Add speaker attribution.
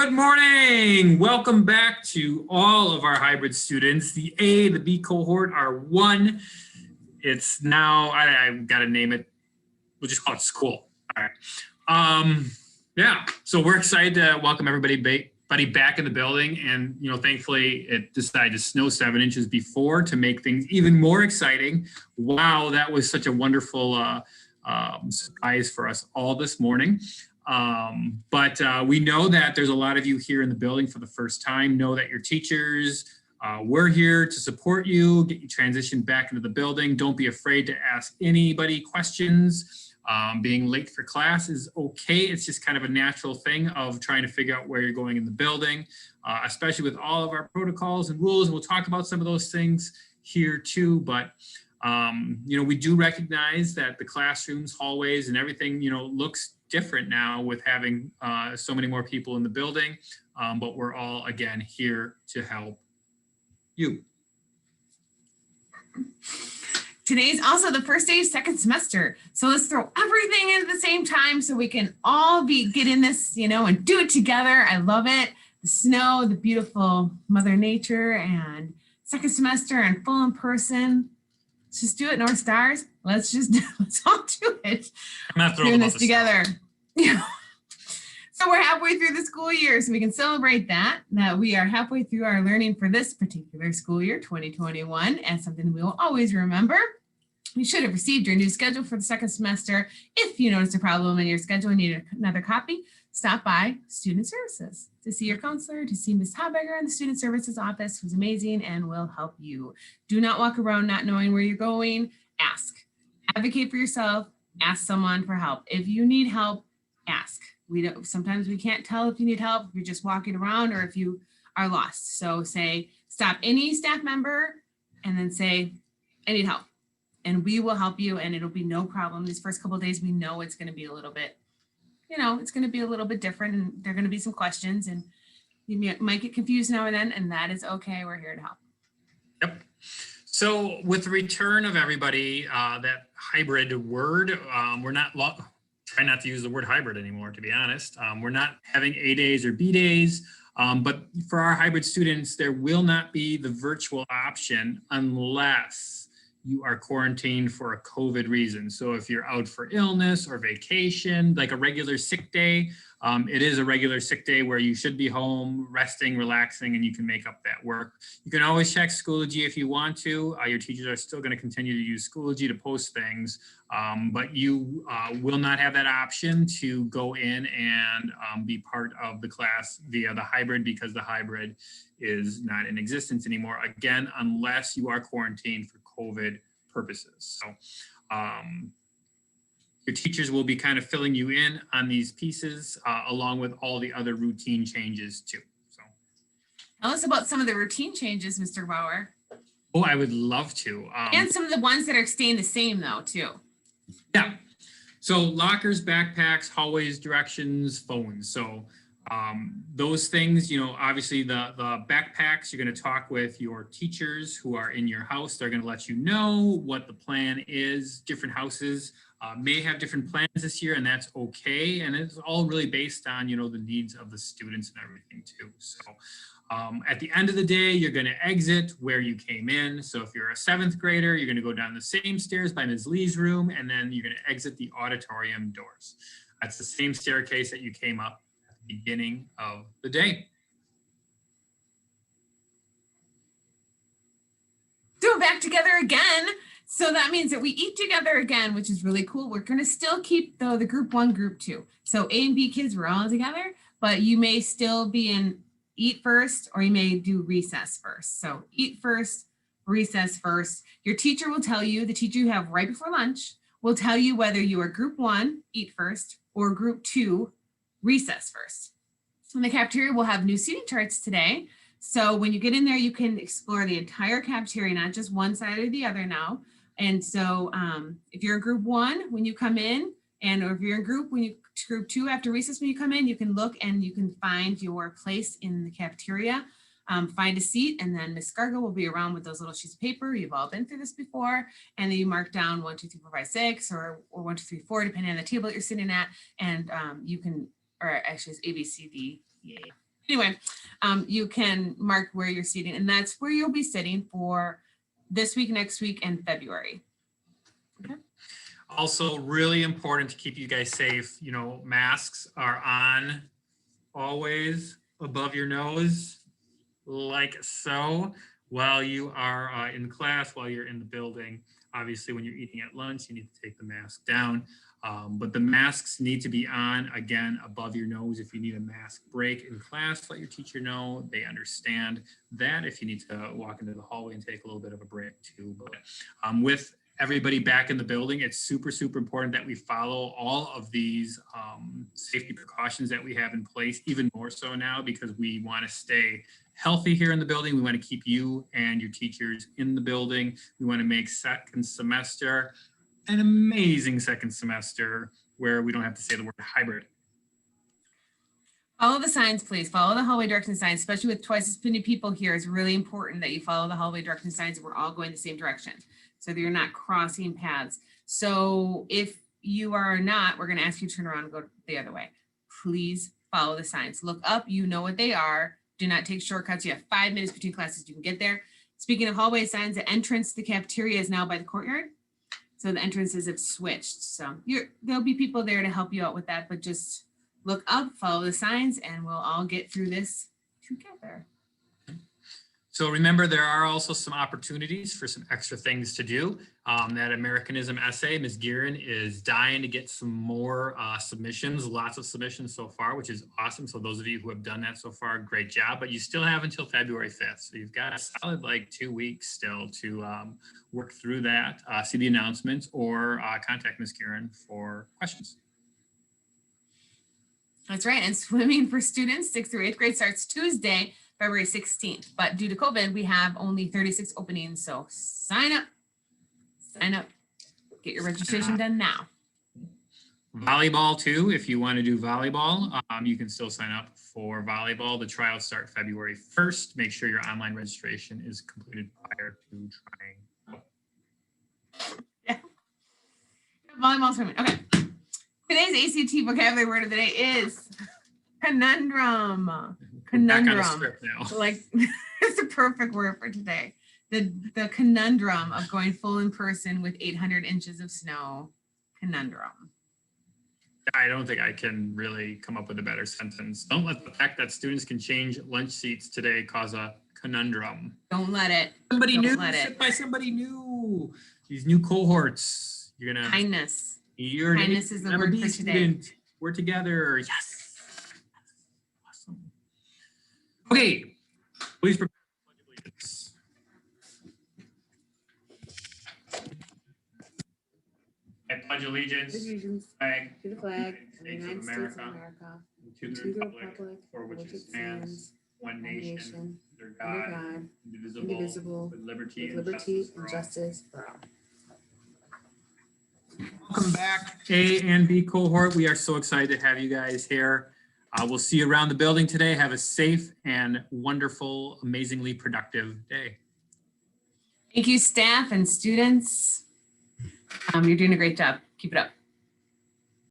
Speaker 1: Good morning. Welcome back to all of our hybrid students. The A, the B cohort are one. It's now, I've got to name it. We'll just call it school. All right. Yeah, so we're excited to welcome everybody back in the building. And, thankfully it decided to snow 7 inches before to make things even more exciting. Wow, that was such a wonderful surprise for us all this morning. But we know that there's a lot of you here in the building for the first time. Know that your teachers, we're here to support you, get you transitioned back into the building. Don't be afraid to ask anybody questions. Being late for class is okay. It's just kind of a natural thing of trying to figure out where you're going in the building, especially with all of our protocols and rules. And we'll talk about some of those things here too. But we do recognize that the classrooms, hallways, and everything, looks different now with having so many more people in the building, but we're all, again, here to help you.
Speaker 2: Today's also the first day of second semester. So let's throw everything in at the same time so we can all get in this, and do it together. I love it. The snow, the beautiful Mother Nature, and second semester and full in person. Let's just do it, North Stars. Let's all do it.
Speaker 1: I'm not
Speaker 2: doing this together. So we're halfway through the school year, so we can celebrate that we are halfway through our learning for this particular school year, 2021, and something we will always remember. You should have received your new schedule for the second semester. If you notice a problem in your schedule and need another copy, stop by Student Services to see your counselor, to see Ms. Habeger in the Student Services office, who's amazing and will help you. Do not walk around not knowing where you're going. Ask. Advocate for yourself. Ask someone for help. If you need help, ask. Sometimes we can't tell if you need help, if you're just walking around or if you are lost. So stop any staff member and then say, I need help. And we will help you, and it'll be no problem. These first couple of days, we know it's going to be a little bit, it's going to be a little bit different, and there are going to be some questions, and you might get confused now and then, and that is okay. We're here to help.
Speaker 1: Yep. So with the return of everybody, that hybrid word, try not to use the word hybrid anymore, to be honest. We're not having A days or B days, but for our hybrid students, there will not be the virtual option unless you are quarantined for a COVID reason. So if you're out for illness or vacation, like a regular sick day, it is a regular sick day where you should be home, resting, relaxing, and you can make up that work. You can always check Schoology if you want to. Your teachers are still going to continue to use Schoology to post things, but you will not have that option to go in and be part of the class via the hybrid, because the hybrid is not in existence anymore, again, unless you are quarantined for COVID purposes. So your teachers will be kind of filling you in on these pieces along with all the other routine changes too. So
Speaker 2: tell us about some of the routine changes, Mr. Bauer.
Speaker 1: Oh, I would love to.
Speaker 2: And some of the ones that are staying the same though too.
Speaker 1: Yeah. So lockers, backpacks, hallways, directions, phones. So those things, obviously the backpacks, you're going to talk with your teachers who are in your house. They're going to let you know what the plan is. Different houses may have different plans this year, and that's okay. And it's all really based on, the needs of the students and everything too. So at the end of the day, you're going to exit where you came in. So if you're a 7th grader, you're going to go down the same stairs by Ms. Lee's room, and then you're going to exit the auditorium doors. That's the same staircase that you came up beginning of the day.
Speaker 2: So back together again. So that means that we eat together again, which is really cool. We're going to still keep the group 1, group 2. So A and B kids, we're all together, but you may still be in eat first, or you may do recess first. So eat first, recess first. Your teacher will tell you, the teacher you have right before lunch will tell you whether you are group 1, eat first, or group 2, recess first. In the cafeteria, we'll have new seating charts today. So when you get in there, you can explore the entire cafeteria, not just one side or the other now. And so if you're in group 1, when you come in, or if you're in group 2 after recess, when you come in, you can look and you can find your place in the cafeteria. Find a seat, and then Ms. Scargo will be around with those little sheets of paper. You've all been through this before, and then you mark down 1, 2, 3, 4, 5, 6, or 1, 2, 3, 4, depending on the table that you're sitting at, and you can, or actually it's A, B, C, D, E, A. Anyway, you can mark where you're seating, and that's where you'll be sitting for this week, next week, and February.
Speaker 1: Also, really important to keep you guys safe. You know, masks are on always above your nose, like so, while you are in class, while you're in the building. Obviously, when you're eating at lunch, you need to take the mask down. But the masks need to be on, again, above your nose. If you need a mask break in class, let your teacher know. They understand that. If you need to walk into the hallway and take a little bit of a break too. But with everybody back in the building, it's super, super important that we follow all of these safety precautions that we have in place, even more so now because we want to stay healthy here in the building. We want to keep you and your teachers in the building. We want to make second semester an amazing second semester where we don't have to say the word hybrid.
Speaker 2: Follow the signs, please. Follow the hallway direction signs, especially with twice as many people here. It's really important that you follow the hallway direction signs and we're all going the same direction so that you're not crossing paths. So if you are not, we're going to ask you to turn around and go the other way. Please follow the signs. Look up, you know what they are. Do not take shortcuts. You have 5 minutes between classes. You can get there. Speaking of hallway signs, the entrance to the cafeteria is now by the courtyard. So the entrances have switched. So there'll be people there to help you out with that, but just look up, follow the signs, and we'll all get through this together.
Speaker 1: So remember, there are also some opportunities for some extra things to do. That Americanism essay, Ms. Gearin is dying to get some more submissions, lots of submissions so far, which is awesome. So those of you who have done that so far, great job, but you still have until February 5th. So you've got a solid 2 weeks still to work through that, see the announcements, or contact Ms. Gearin for questions.
Speaker 2: That's right. And swimming for students 6th through 8th grade starts Tuesday, February 16th. But due to COVID, we have only 36 openings. So sign up. Sign up. Get your registration done now.
Speaker 1: Volleyball too. If you want to do volleyball, you can still sign up for volleyball. The trials start February 1st. Make sure your online registration is completed prior to trying.
Speaker 2: Yeah. Volleyball swimming. Okay. Today's ACT vocabulary word of the day is conundrum. Conundrum.
Speaker 1: Back on the script now.
Speaker 2: Like it's a perfect word for today. The conundrum of going full in person with 800 inches of snow. Conundrum.
Speaker 1: I don't think I can really come up with a better sentence. Don't let the fact that students can change lunch seats today cause a conundrum.
Speaker 2: Don't let it.
Speaker 1: Somebody
Speaker 2: Don't
Speaker 1: new,
Speaker 2: let it.
Speaker 1: sit by somebody new. These new cohorts, you're gonna.
Speaker 2: Kindness.
Speaker 1: You're
Speaker 2: Kindness is the word for today.
Speaker 1: We're together. Yes. Awesome. Okay. Please prepare for the Pledge of Allegiance. I pledge allegiance flag,
Speaker 3: to the flag of the
Speaker 1: States
Speaker 3: United
Speaker 1: of
Speaker 3: States of
Speaker 1: America,
Speaker 3: America,
Speaker 1: and to
Speaker 3: and
Speaker 1: the
Speaker 3: to the
Speaker 1: republic
Speaker 3: republic
Speaker 1: for which it stands, one
Speaker 3: one
Speaker 1: nation,
Speaker 3: nation,
Speaker 1: under
Speaker 3: under
Speaker 1: God,
Speaker 3: God,
Speaker 1: indivisible, with liberty
Speaker 3: with liberty and justice for all.
Speaker 1: Welcome back, A and B cohort. We are so excited to have you guys here. We'll see you around the building today. Have a safe and wonderful, amazingly productive day.
Speaker 2: Thank you, staff and students. You're doing a great job. Keep it up.